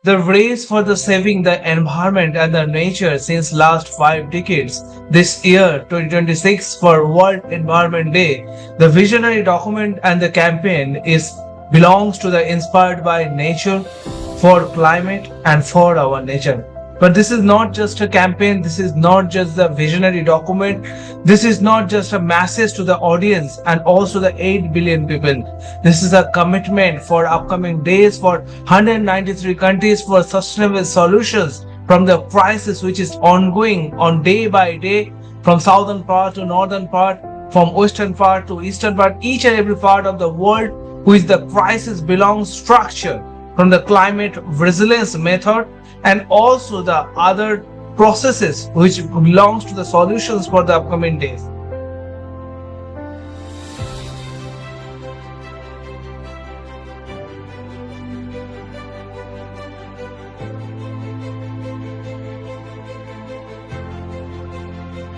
the race for the saving the environment and the nature since last 5 decades. This year, 2026, for World Environment Day, the visionary document and the campaign is belongs to the inspired by nature, for climate and for our nature. But this is not just a campaign, this is not just the visionary document, this is not just a message to the audience and also the 8 billion people. This is a commitment for upcoming days for 193 countries for sustainable solutions from the crisis which is ongoing on day by day, from southern part to northern part, from western part to eastern part, each and every part of the world which the crisis belongs structure, from the climate resilience method and also the other processes which belongs to the solutions for the upcoming days.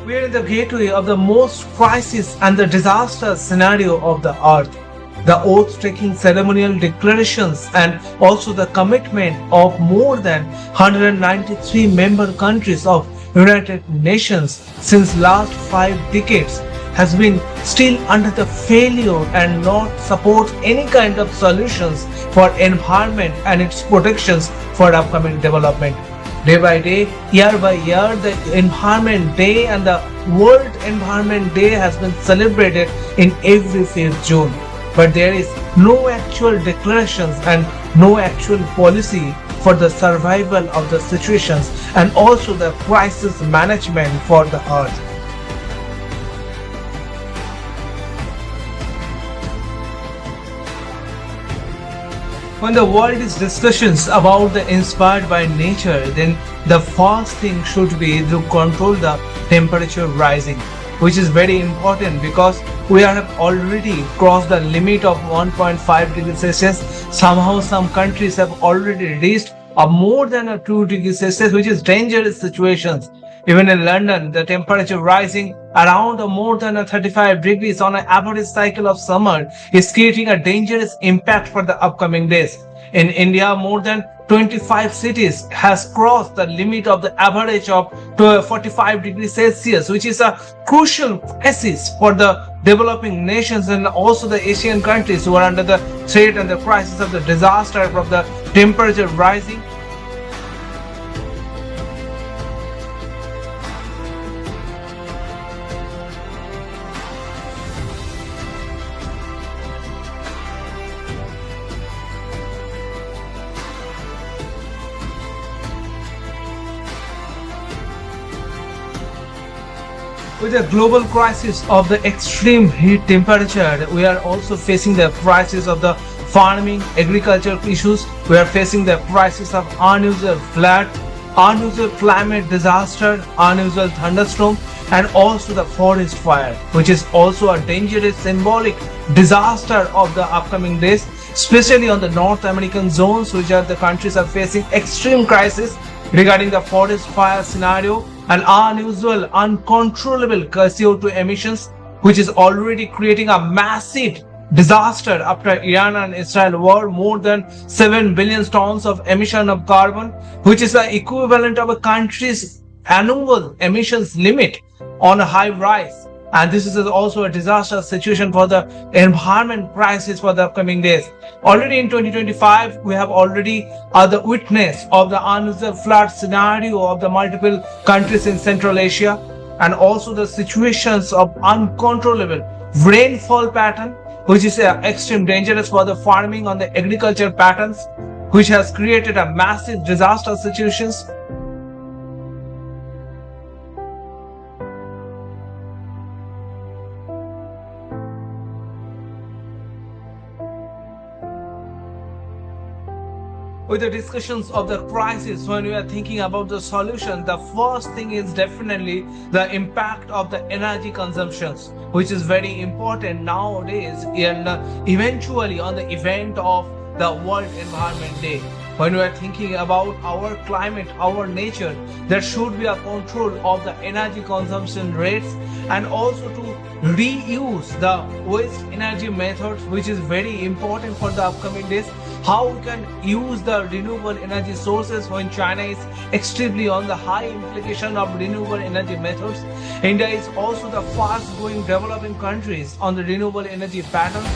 We are in the gateway of the most crisis and the disaster scenario of the earth. The oath-taking ceremonial declarations and also the commitment of more than 193 member countries of United Nations since last 5 decades has been still under the failure and not support any kind of solutions for environment and its protections for upcoming development. Day by day, year by year, the Environment Day and the World Environment Day has been celebrated in every 5th June. But there is no actual declarations and no actual policy for the survival of the situations and also the crisis management for the earth. When the world is discussions about the inspired by nature, then the first thing should be to control the temperature rising, which is very important because we have already crossed the limit of 1.5 degrees Celsius. Somehow some countries have already reached a more than a 2 degrees Celsius, which is dangerous situations. Even in London, the temperature rising around more than a 35 degrees on an average cycle of summer is creating a dangerous impact for the upcoming days. In India, more than 25 cities has crossed the limit of the average of 45 degrees Celsius, which is a crucial crisis for the developing nations and also the Asian countries who are under the threat and the crisis of the disaster from the temperature rising. With the global crisis of the extreme heat temperature, we are also facing the crisis of the farming, agricultural issues. We are facing the crisis of unusual flood, unusual climate disaster, unusual thunderstorm, and also the forest fire, which is also a dangerous symbolic disaster of the upcoming days, especially on the North American zones, which are the countries are facing extreme crisis regarding the forest fire scenario and unusual, uncontrollable CO2 emissions, which is already creating a massive disaster after Iran and Israel war. More than 7 billion tons of emission of carbon, which is the equivalent of a country's annual emissions limit on a high rise. And this is also a disaster situation for the environment crisis for the upcoming days. Already in 2025, we have already the witness of the unusual flood scenario of the multiple countries in Central Asia, and also the situations of uncontrollable rainfall pattern, which is extreme dangerous for the farming on the agriculture patterns, which has created a massive disaster situations. With the discussions of the crisis, when we are thinking about the solution, the first thing is definitely the impact of the energy consumptions, which is very important nowadays and eventually on the event of the World Environment Day. When we are thinking about our climate, our nature, there should be a control of the energy consumption rates and also to reuse the waste energy methods, which is very important for the upcoming days. how we can use the renewable energy sources when China is extremely on the high implication of renewable energy methods. India is also the fast growing developing countries on the renewable energy patterns,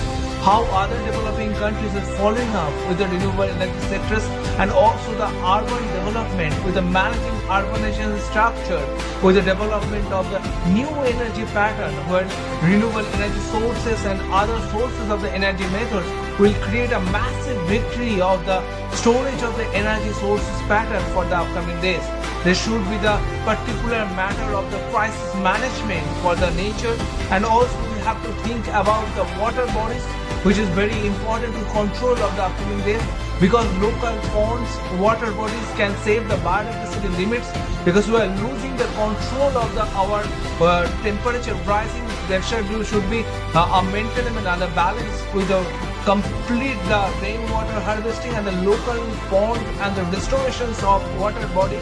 how other developing countries are following up with the renewable energy sectors, and also the urban development with the managing urbanization structure with the development of the new energy pattern where renewable energy sources and other sources of the energy methods will create a massive victory of the storage of the energy sources pattern for the upcoming days. There should be the particular matter of the crisis management for the nature, and also we have to think about the water bodies, which is very important to control of the upcoming days, because local ponds, water bodies can save the biodiversity limits, because we are losing the control of our temperature rising. There should be a maintenance and a balance with the complete the rainwater harvesting, and the local pond and the restorations of water body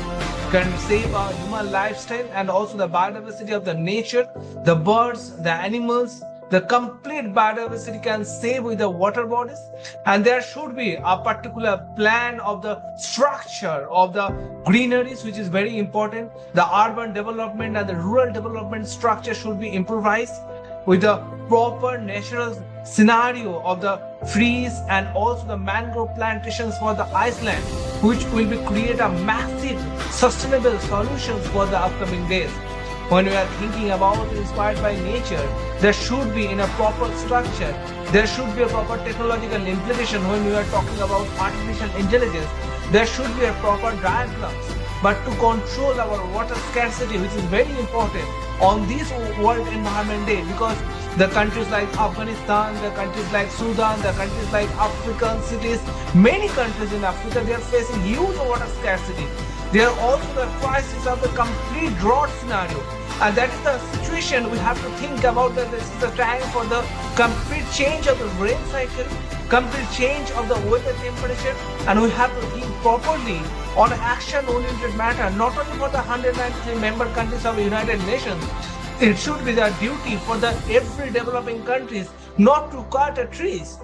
can save our human lifestyle and also the biodiversity of the nature, the birds, the animals. The complete biodiversity can save with the water bodies, and there should be a particular plan of the structure of the greeneries, which is very important. The urban development and the rural development structure should be improvised with the proper natural scenario of the trees and also the mangrove plantations for the Iceland, which will be create a massive sustainable solutions for the upcoming days. When we are thinking about inspired by nature, there should be in a proper structure, there should be a proper technological implication. When we are talking about artificial intelligence, there should be a proper diagrams. But to control our water scarcity, which is very important on this World Environment Day, because the countries like Afghanistan, the countries like Sudan, the countries like African cities, many countries in Africa, they are facing huge water scarcity. There are also the crisis of the complete drought scenario. And that is the situation we have to think about, that this is the time for the complete change of the rain cycle, complete change of the weather temperature, and we have to think properly on action-oriented matter, not only for the 193 member countries of the United Nations. It should be the duty for the every developing countries not to cut the trees.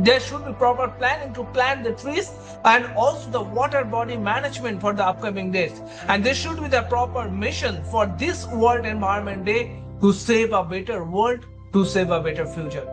There should be proper planning to plant the trees and also the water body management for the upcoming days. And there should be the proper mission for this World Environment Day to save a better world, to save a better future.